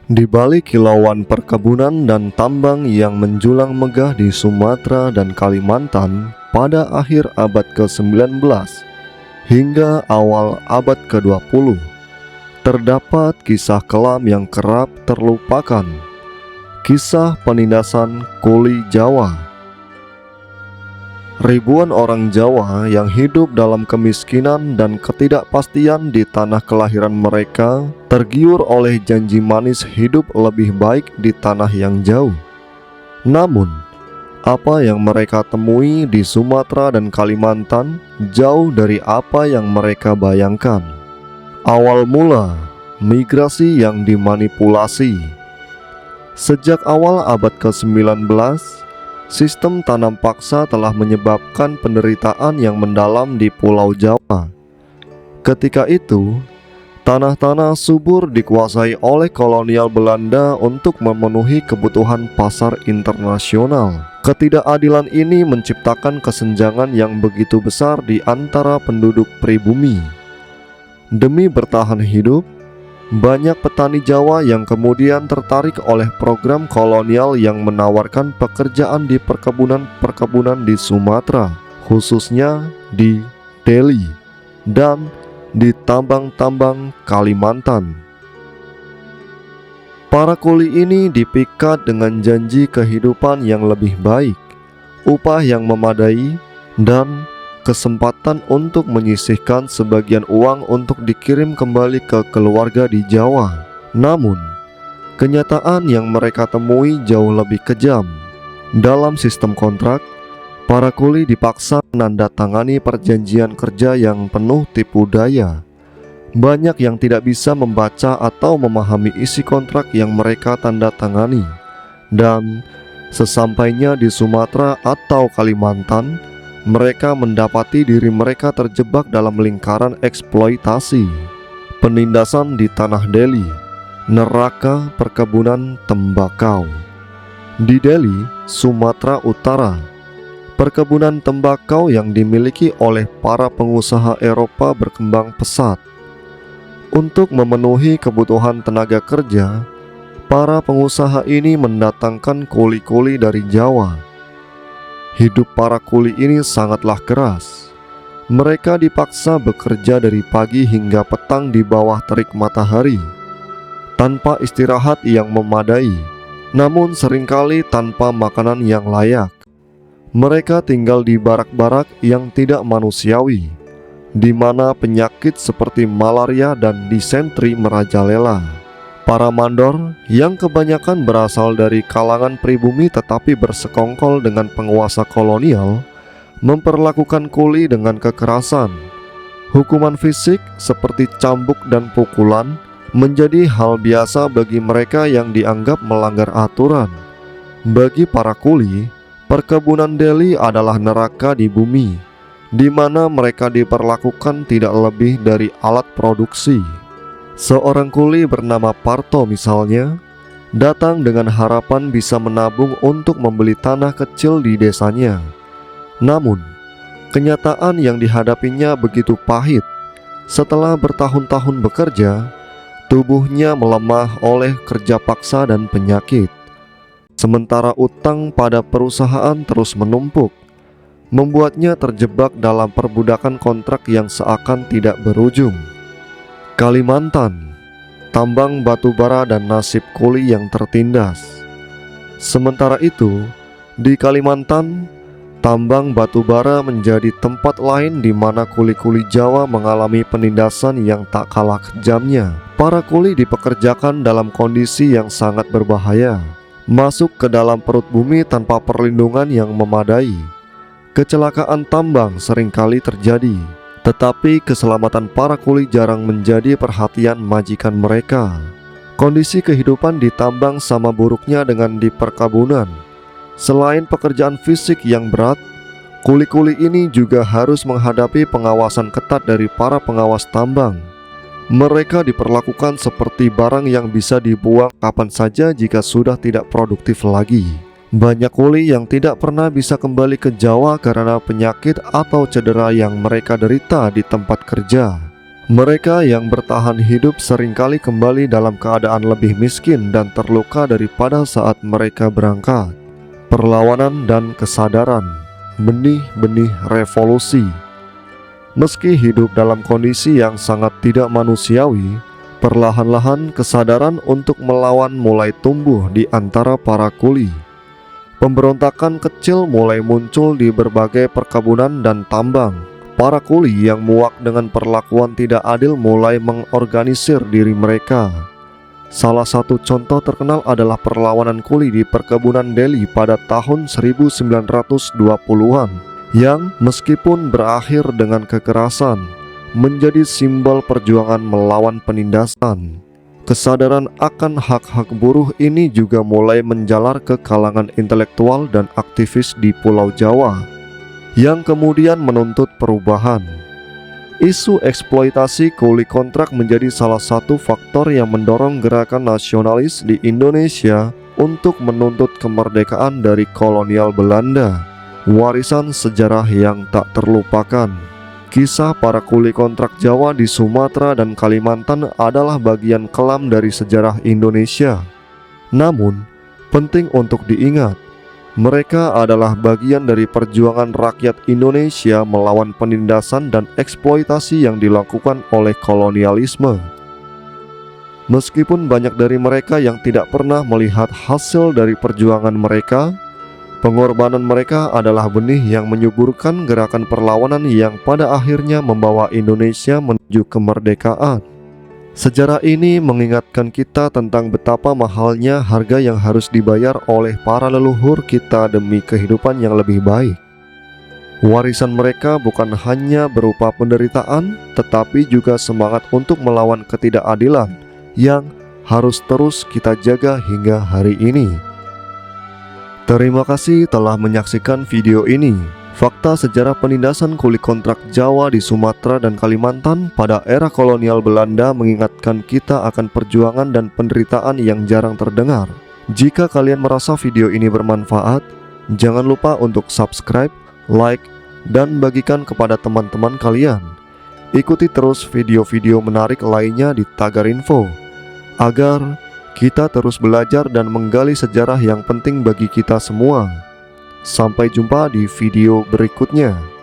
Di balik kilauan perkebunan dan tambang yang menjulang megah di Sumatera dan Kalimantan pada akhir abad ke-19 hingga awal abad ke-20, terdapat kisah kelam yang kerap terlupakan, kisah penindasan kuli Jawa. Ribuan orang Jawa yang hidup dalam kemiskinan dan ketidakpastian di tanah kelahiran mereka tergiur oleh janji manis hidup lebih baik di tanah yang jauh. Namun, apa yang mereka temui di Sumatera dan Kalimantan jauh dari apa yang mereka bayangkan. Awal mula migrasi yang dimanipulasi. Sejak awal abad ke-19, sistem tanam paksa telah menyebabkan penderitaan yang mendalam di Pulau Jawa. Ketika itu, tanah-tanah subur dikuasai oleh kolonial Belanda untuk memenuhi kebutuhan pasar internasional. Ketidakadilan ini menciptakan kesenjangan yang begitu besar di antara penduduk pribumi. Demi bertahan hidup, banyak petani Jawa yang kemudian tertarik oleh program kolonial yang menawarkan pekerjaan di perkebunan-perkebunan di Sumatera, khususnya di Deli dan di tambang-tambang Kalimantan. Para kuli ini dipikat dengan janji kehidupan yang lebih baik, upah yang memadai, dan kesempatan untuk menyisihkan sebagian uang untuk dikirim kembali ke keluarga di Jawa. Namun, kenyataan yang mereka temui jauh lebih kejam. Dalam sistem kontrak, para kuli dipaksa menandatangani perjanjian kerja yang penuh tipu daya. Banyak yang tidak bisa membaca atau memahami isi kontrak yang mereka tanda tangani. Dan sesampainya di Sumatera atau Kalimantan, mereka mendapati diri mereka terjebak dalam lingkaran eksploitasi. Penindasan di tanah Deli, neraka perkebunan tembakau. Di Deli, Sumatera Utara, perkebunan tembakau yang dimiliki oleh para pengusaha Eropa berkembang pesat. Untuk memenuhi kebutuhan tenaga kerja, para pengusaha ini mendatangkan kuli-kuli dari Jawa. Hidup para kuli ini sangatlah keras. Mereka dipaksa bekerja dari pagi hingga petang di bawah terik matahari, tanpa istirahat yang memadai, namun seringkali tanpa makanan yang layak. Mereka tinggal di barak-barak yang tidak manusiawi, di mana penyakit seperti malaria dan disentri merajalela. Para mandor yang kebanyakan berasal dari kalangan pribumi tetapi bersekongkol dengan penguasa kolonial memperlakukan kuli dengan kekerasan. Hukuman fisik seperti cambuk dan pukulan menjadi hal biasa bagi mereka yang dianggap melanggar aturan. Bagi para kuli, perkebunan Deli adalah neraka di bumi, di mana mereka diperlakukan tidak lebih dari alat produksi. Seorang kuli bernama Parto misalnya, datang dengan harapan bisa menabung untuk membeli tanah kecil di desanya. Namun, kenyataan yang dihadapinya begitu pahit. Setelah bertahun-tahun bekerja, tubuhnya melemah oleh kerja paksa dan penyakit. Sementara utang pada perusahaan terus menumpuk, membuatnya terjebak dalam perbudakan kontrak yang seakan tidak berujung. Kalimantan, tambang batu bara dan nasib kuli yang tertindas. Sementara itu, di Kalimantan, tambang batu bara menjadi tempat lain di mana kuli-kuli Jawa mengalami penindasan yang tak kalah kejamnya. Para kuli dipekerjakan dalam kondisi yang sangat berbahaya, masuk ke dalam perut bumi tanpa perlindungan yang memadai. Kecelakaan tambang seringkali terjadi, tetapi keselamatan para kuli jarang menjadi perhatian majikan mereka. Kondisi kehidupan di tambang sama buruknya dengan di perkebunan. Selain pekerjaan fisik yang berat, kuli-kuli ini juga harus menghadapi pengawasan ketat dari para pengawas tambang. Mereka diperlakukan seperti barang yang bisa dibuang kapan saja jika sudah tidak produktif lagi. Banyak kuli yang tidak pernah bisa kembali ke Jawa karena penyakit atau cedera yang mereka derita di tempat kerja. Mereka yang bertahan hidup seringkali kembali dalam keadaan lebih miskin dan terluka daripada saat mereka berangkat. Perlawanan dan kesadaran, benih-benih revolusi. Meski hidup dalam kondisi yang sangat tidak manusiawi, perlahan-lahan kesadaran untuk melawan mulai tumbuh di antara para kuli. Pemberontakan kecil mulai muncul di berbagai perkebunan dan tambang. Para kuli yang muak dengan perlakuan tidak adil mulai mengorganisir diri mereka. Salah satu contoh terkenal adalah perlawanan kuli di perkebunan Delhi pada tahun 1920-an yang meskipun berakhir dengan kekerasan, menjadi simbol perjuangan melawan penindasan. Kesadaran akan hak-hak buruh ini juga mulai menjalar ke kalangan intelektual dan aktivis di Pulau Jawa, yang kemudian menuntut perubahan. Isu eksploitasi kuli kontrak menjadi salah satu faktor yang mendorong gerakan nasionalis di Indonesia untuk menuntut kemerdekaan dari kolonial Belanda, warisan sejarah yang tak terlupakan. Kisah para kuli kontrak Jawa di Sumatera dan Kalimantan adalah bagian kelam dari sejarah Indonesia. Namun, penting untuk diingat, mereka adalah bagian dari perjuangan rakyat Indonesia melawan penindasan dan eksploitasi yang dilakukan oleh kolonialisme. Meskipun banyak dari mereka yang tidak pernah melihat hasil dari perjuangan mereka, pengorbanan mereka adalah benih yang menyuburkan gerakan perlawanan yang pada akhirnya membawa Indonesia menuju kemerdekaan. Sejarah ini mengingatkan kita tentang betapa mahalnya harga yang harus dibayar oleh para leluhur kita demi kehidupan yang lebih baik. Warisan mereka bukan hanya berupa penderitaan, tetapi juga semangat untuk melawan ketidakadilan yang harus terus kita jaga hingga hari ini. Terima kasih telah menyaksikan video ini. Fakta sejarah penindasan kuli kontrak Jawa di Sumatera dan Kalimantan pada era kolonial Belanda mengingatkan kita akan perjuangan dan penderitaan yang jarang terdengar. Jika kalian merasa video ini bermanfaat, jangan lupa untuk subscribe, like, dan bagikan kepada teman-teman kalian. Ikuti terus video-video menarik lainnya di Tagar Info, agar kita terus belajar dan menggali sejarah yang penting bagi kita semua. Sampai jumpa di video berikutnya.